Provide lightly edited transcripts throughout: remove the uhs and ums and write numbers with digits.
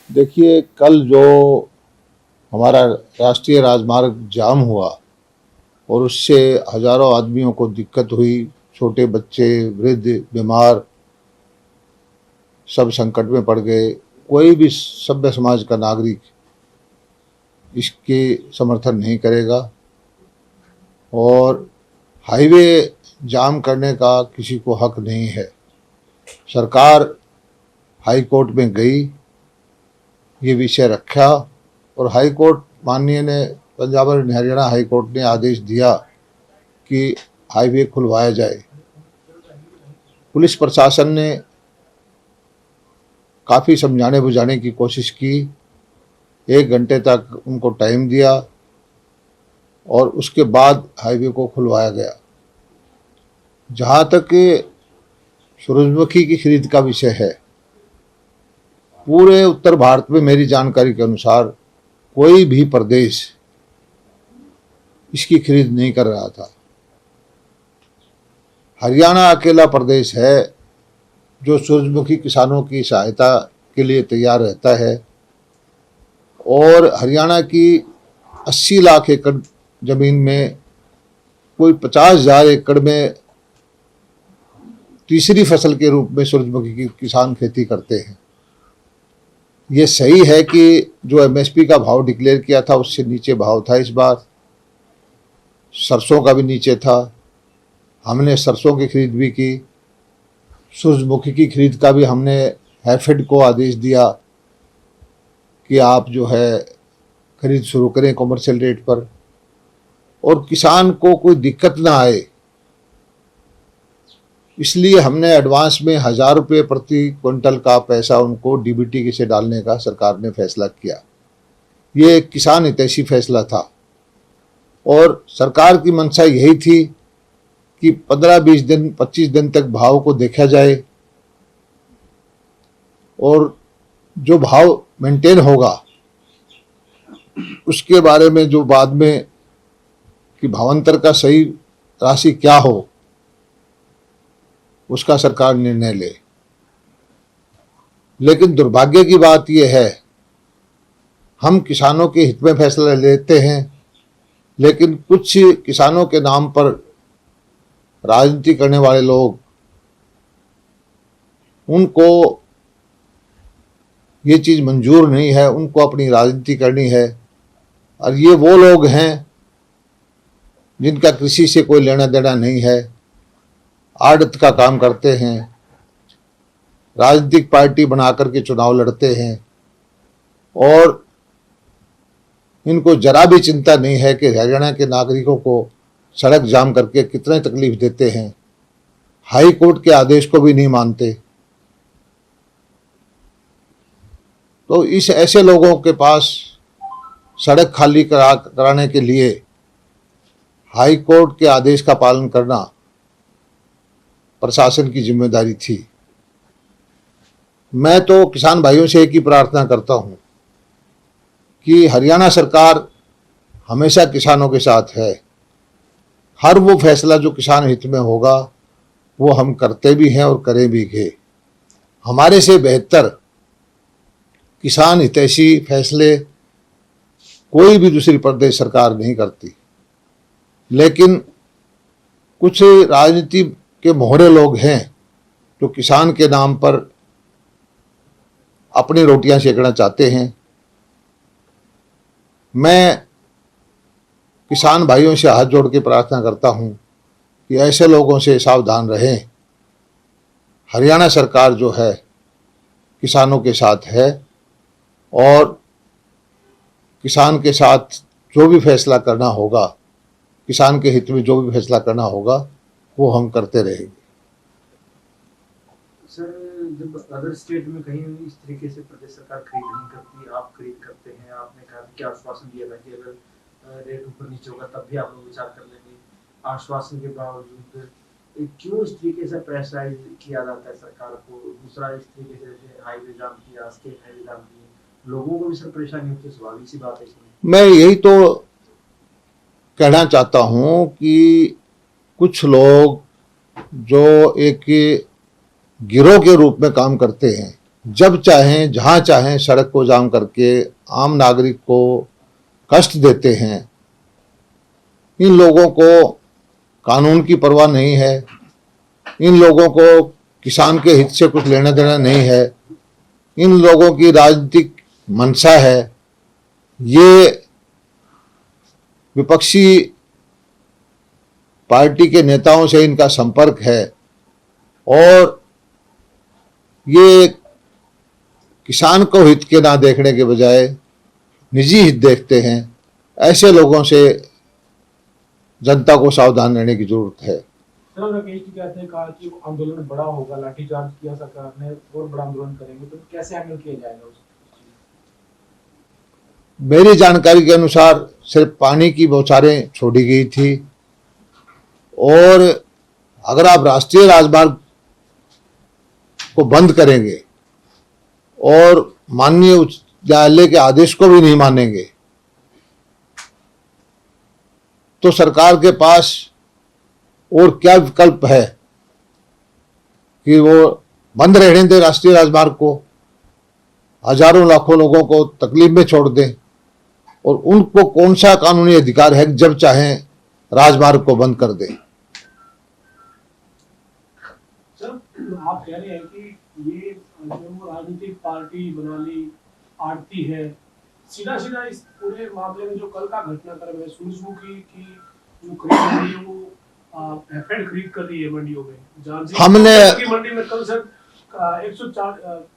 देखिए, कल जो हमारा राष्ट्रीय राजमार्ग जाम हुआ और उससे हजारों आदमियों को दिक्कत हुई, छोटे बच्चे, वृद्ध, बीमार सब संकट में पड़ गए। कोई भी सभ्य समाज का नागरिक इसके समर्थन नहीं करेगा और हाईवे जाम करने का किसी को हक नहीं है। सरकार हाई कोर्ट में गई, ये विषय रखा और हाई कोर्ट माननीय ने पंजाब और हरियाणा हाई कोर्ट ने आदेश दिया कि हाईवे खुलवाया जाए। पुलिस प्रशासन ने काफ़ी समझाने बुझाने की कोशिश की, 1 घंटे तक उनको टाइम दिया और उसके बाद हाईवे को खुलवाया गया। जहाँ तक सूरजमुखी की खरीद का विषय है, पूरे उत्तर भारत में मेरी जानकारी के अनुसार कोई भी प्रदेश इसकी खरीद नहीं कर रहा था। हरियाणा अकेला प्रदेश है जो सूरजमुखी किसानों की सहायता के लिए तैयार रहता है और हरियाणा की 80 लाख एकड़ जमीन में कोई 50,000 एकड़ में तीसरी फसल के रूप में सूरजमुखी की किसान खेती करते हैं। ये सही है कि जो एमएसपी का भाव डिक्लेयर किया था उससे नीचे भाव था। इस बार सरसों का भी नीचे था, हमने सरसों की खरीद भी की। सूरजमुखी की खरीद का भी हमने हैफेड को आदेश दिया कि आप जो है खरीद शुरू करें कमर्शियल रेट पर और किसान को कोई दिक्कत ना आए, इसलिए हमने एडवांस में 1,000 रुपये प्रति क्विंटल का पैसा उनको डीबीटी से डालने का सरकार ने फैसला किया। ये एक किसान हितैषी फैसला था और सरकार की मंशा यही थी कि 15-20 दिन 25 दिन तक भाव को देखा जाए और जो भाव मेंटेन होगा उसके बारे में जो बाद में कि भावांतर का सही राशि क्या हो उसका सरकार निर्णय ले। लेकिन दुर्भाग्य की बात यह है, हम किसानों के हित में फैसला लेते हैं लेकिन कुछ किसानों के नाम पर राजनीति करने वाले लोग, उनको ये चीज़ मंजूर नहीं है, उनको अपनी राजनीति करनी है। और ये वो लोग हैं जिनका कृषि से कोई लेना देना नहीं है, आड़त का काम करते हैं, राजनीतिक पार्टी बना करके चुनाव लड़ते हैं और इनको जरा भी चिंता नहीं है कि हरियाणा के नागरिकों को सड़क जाम करके कितने तकलीफ देते हैं। हाई कोर्ट के आदेश को भी नहीं मानते। तो इस ऐसे लोगों के पास सड़क खाली कराने के लिए हाई कोर्ट के आदेश का पालन करना प्रशासन की जिम्मेदारी थी। मैं तो किसान भाइयों से एक ही प्रार्थना करता हूं कि हरियाणा सरकार हमेशा किसानों के साथ है। हर वो फैसला जो किसान हित में होगा वो हम करते भी हैं और करें भी गए। हमारे से बेहतर किसान हितैषी फैसले कोई भी दूसरी प्रदेश सरकार नहीं करती। लेकिन कुछ राजनीति के मोहरे लोग हैं जो किसान के नाम पर अपनी रोटियां सेकना चाहते हैं। मैं किसान भाइयों से हाथ जोड़ के प्रार्थना करता हूं कि ऐसे लोगों से सावधान रहें। हरियाणा सरकार जो है किसानों के साथ है और किसान के साथ जो भी फैसला करना होगा, किसान के हित में जो भी फैसला करना होगा वो हम करते रहेंगे। सर, जब अदर स्टेट में कहीं इस तरीके से प्रदेश सरकार खरीद नहीं करती, आप खरीद करते हैं, आपने कहा कि आश्वासन दिया था कि अगर रेट ऊपर नीचे होगा तब भी आप लोग विचार कर लेंगे। आश्वासन के बावजूद क्यों इस तरीके से प्रेशराइज किया जाता है सरकार को? दूसरा, इस तरीके से हाईवे जाम किया, स्टेट हाईवे जाम किए, लोगों को भी सर परेशानी होती है, स्वाभाविक सी बात है इसमें। मैं यही तो कहना चाहता हूं कि कुछ लोग जो एक गिरोह के रूप में काम करते हैं, जब चाहें जहां चाहें सड़क को जाम करके आम नागरिक को कष्ट देते हैं। इन लोगों को कानून की परवाह नहीं है, इन लोगों को किसान के हित से कुछ लेना देना नहीं है, इन लोगों की राजनीतिक मंशा है। ये विपक्षी पार्टी के नेताओं से इनका संपर्क है और ये किसान को हित के ना देखने के बजाय निजी हित देखते हैं। ऐसे लोगों से जनता को सावधान रहने की जरूरत है। सर, राकेश जी कहते हैं कहा कि आंदोलन बड़ा होगा, लाठीचार्ज किया सरकार ने और बड़ा आंदोलन करेंगे, तो कैसे हैंडल किया जाएगा उसको? मेरी जानकारी के अनुसार सिर्फ पानी की बौछारें छोड़ी गई थी और अगर आप राष्ट्रीय राजमार्ग को बंद करेंगे और माननीय उच्च न्यायालय के आदेश को भी नहीं मानेंगे तो सरकार के पास और क्या विकल्प है कि वो बंद रहने दे राष्ट्रीय राजमार्ग को, हजारों लाखों लोगों को तकलीफ में छोड़ दें। और उनको कौन सा कानूनी अधिकार है जब चाहें राजमार्ग को बंद कर दें। सर, आप कह रहे हैं कि ये जो राजनीतिक पार्टी बना ली आड़ती है, सीधा सीधा इस पूरे मामले में जो कल का घटनाक्रम है, सूरजमुखी की जो खरीद हो रही है वो एफएड खरीद कर रही है मंडियों में। हमने की मंडी में कल सर 104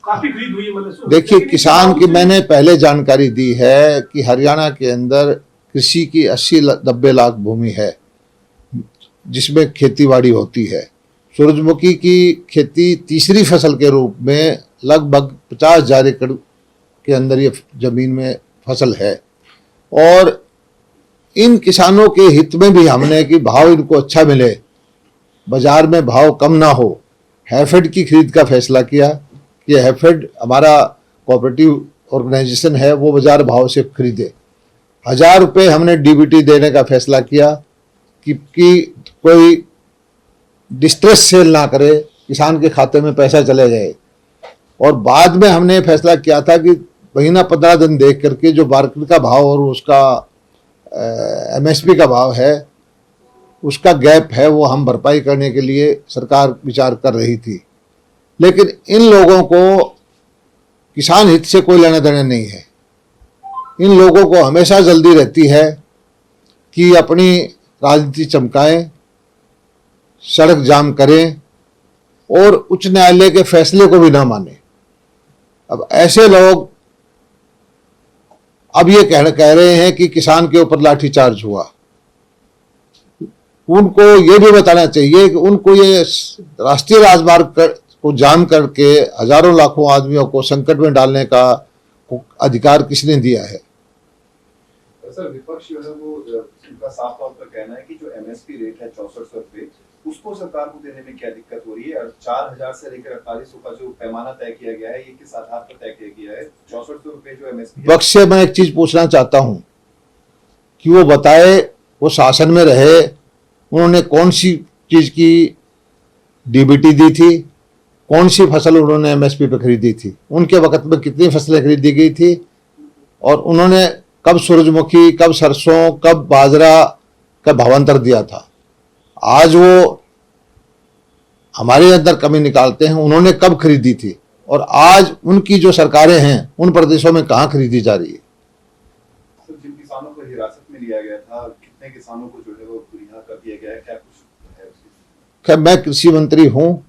काफी खरीद हुई है। मतलब देखिए, किसान की मैंने पहले जानकारी दी है कि हरियाणा के अंदर कृषि की 80-90 लाख भूमि है जिसमें खेतीबाड़ी होती है। सूरजमुखी की खेती तीसरी फसल के रूप में लगभग 50,000 एकड़ के अंदर ये जमीन में फसल है और इन किसानों के हित में भी हमने कि भाव इनको अच्छा मिले, बाजार में भाव कम ना हो, हैफेड की खरीद का फैसला किया कि हैफेड हमारा कोऑपरेटिव ऑर्गेनाइजेशन है, वो बाजार भाव से खरीदे। 1000 रुपये हमने डीबीटी देने का फैसला किया कि कोई डिस्ट्रेस सेल ना करे, किसान के खाते में पैसा चले जाए। और बाद में हमने फैसला किया था कि महीना 15 दिन देख करके जो मार्केट का भाव और उसका एमएसपी का भाव है, उसका गैप है, वो हम भरपाई करने के लिए सरकार विचार कर रही थी। लेकिन इन लोगों को किसान हित से कोई लेना देना नहीं है। इन लोगों को हमेशा जल्दी रहती है कि अपनी राजनीति चमकाएं, सड़क जाम करें और उच्च न्यायालय के फैसले को भी ना माने। अब ऐसे लोग अब ये कह रहे हैं कि किसान के ऊपर लाठीचार्ज हुआ। उनको ये भी बताना चाहिए कि उनको ये राष्ट्रीय राजमार्ग को जाम करके हजारों लाखों आदमियों को संकट में डालने का अधिकार किसने दिया है। सर, विपक्ष जो है वो उनका साफ तौर पर कहना है कि जो एमएसपी रेट है 6400 रुपए, उसको सरकार को देने में क्या दिक्कत हो रही है। और 4000 से लेकर 4800 का जो पैमाना तय किया गया है, ये किस आधार पर तय किया गया है? 6400 रुपए जो एमएसपी। विपक्ष से मैं एक चीज पूछना चाहता हूं कि वो बताए, वो शासन में रहे, उन्होंने कौन सी चीज की डीबीटी दी थी, कौन सी फसल उन्होंने एमएसपी पे खरीदी थी, उनके वक्त में कितनी फसलें खरीदी गई थी, और उन्होंने कब सूरजमुखी, कब सरसों, कब बाजरा का भावांतर दिया था। आज वो हमारे अंदर कमी निकालते हैं, उन्होंने कब खरीदी थी और आज उनकी जो सरकारें हैं उन प्रदेशों में कहाँ खरीदी जा रही है। सर, जिन किसानों को हिरासत में लिया गया था, कितने किसानों को जो है वो रिहा कर दिया गया है, क्या कुछ है उसकी? खैर, मैं कृषि मंत्री हूँ,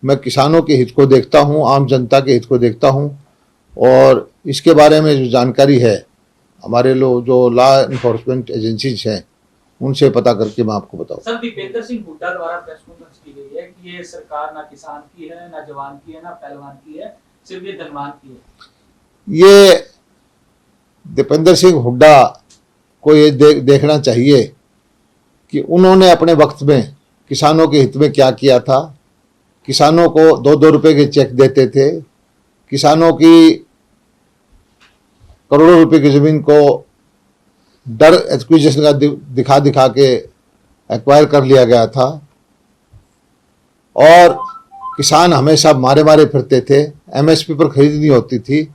मैं किसानों के हित को देखता हूँ, आम जनता के हित को देखता हूँ और इसके बारे में जो जानकारी है हमारे लोग जो लॉ इन्फोर्समेंट एजेंसीज हैं उनसे पता करके मैं आपको बताऊँ। सर, दीपेंद्र सिंह हुड्डा द्वारा प्रेस कॉन्फ्रेंस की गई है कि ये सरकार ना किसान की है, ना जवान की है, ना पहलवान की है, सिर्फ ये धनवान की है। ये दीपेंद्र सिंह हुड्डा को ये देखना चाहिए कि उन्होंने अपने वक्त में किसानों के हित में क्या किया था। किसानों को 2-2 रुपए के चेक देते थे, किसानों की करोड़ों रुपए की जमीन को डर एक्विजिशन का दिखा के एक्वायर कर लिया गया था और किसान हमेशा मारे फिरते थे। एमएसपी पर खरीदनी होती थी,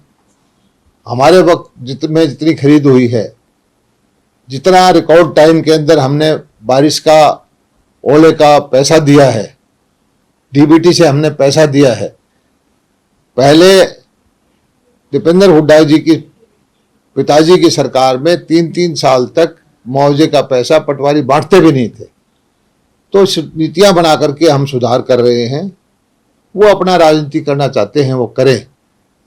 हमारे वक्त में जितनी खरीद हुई है, जितना रिकॉर्ड टाइम के अंदर हमने बारिश का, ओले का पैसा दिया है, डीबीटी से हमने पैसा दिया है। पहले दीपेंद्र हुड्डा जी की पिताजी की सरकार में 3-3 साल तक मुआवजे का पैसा पटवारी बांटते भी नहीं थे। तो नीतियां बना करके हम सुधार कर रहे हैं। वो अपना राजनीति करना चाहते हैं वो करें,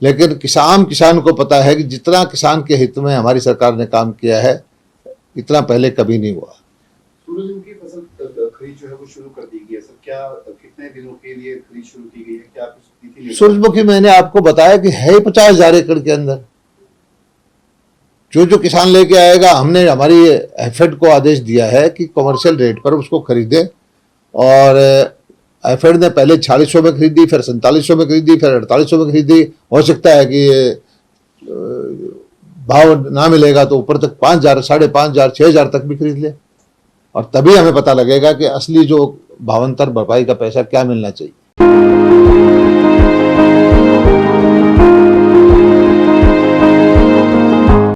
लेकिन किसान को पता है कि जितना किसान के हित में हमारी सरकार ने काम किया है इतना पहले कभी नहीं हुआ। सूरजमुखी फसल खरीद जो है वो शुरू कर दी गई है सर, क्या कितने दिनों के लिए खरीद शुरू की गई है, क्या कुछ तिथि? सूरजमुखी मैंने आपको बताया कि है 50,000 एकड़ के अंदर। जो किसान लेके आएगा, हमने हमारी एफेड को आदेश दिया है कि कमर्शियल रेट पर उसको खरीदे। और एफेड ने पहले 4600 में खरीदी, फिर 4700 में खरीदी, फिर 4800 में खरीदी। हो सकता है कि भाव ना मिलेगा तो ऊपर तक 5,000, 5,500, 6,000 तक भी खरीद ले, और तभी हमें पता लगेगा कि असली जो भावांतर भरपाई का पैसा क्या मिलना चाहिए।